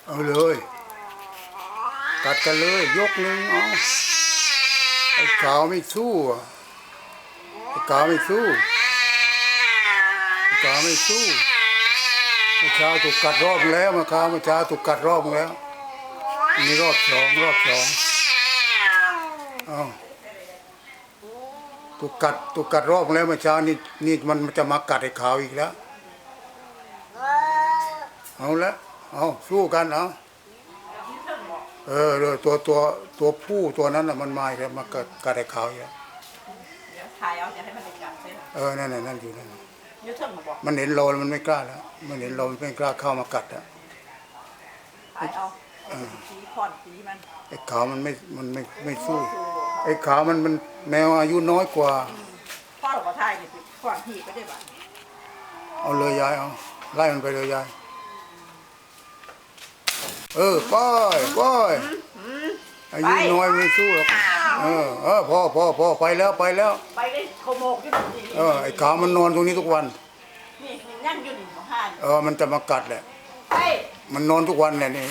เอาเลยกัดกันเลยยกหนึ่งเอาไอ้ขาวไม่สู้ไอ้ขาวไม่สู้ไอ้ขาวไม่สู้เมื่อเช้าถูกกัดรอบแล้วเมื่อเช้าถูกกัดรอบแล้วนี่รอบสองเอาถูกกัดรอบแล้วเมื่อเช้านี่มันจะมากัดไอ้ขาวอีกแล้วเอาละเอาสู้กันเอาเลยตัวผู้ตัวนั้นน่ะมันมาแล้วมากัดไอ้ขาวอีกแล้วเดี๋ยวถ่ายเอาอย่าให้มันได้กัดใช่ไหมนั่นอยู่นั่นยืดเถิงมาบอกมันเห็นเรามันไม่กล้าแล้วมันเห็นเราไม่กล้าเข้ามากัดแล้วถ่ายเอาผีผ่อนผีมันไอ้ขาวมันไม่สู้ไอ้ขาวมันแมวอายุน้อยกว่าพ่อหลวงพ่อถ่ายนี่ผ่อนผีก็ได้บ้างเอาเลยยายเอาไล่มันไปเลยยายไปอายุน้อยไม่สู้หรอกพอไปแล้วไปได้โคโมกที่มันดีไอ้ขาวมันนอนตรงนี้ทุกวันนี่นั่งอยู่นี่ของท่านมันจะมากัดแหละมันนอนทุกวันแหละนี่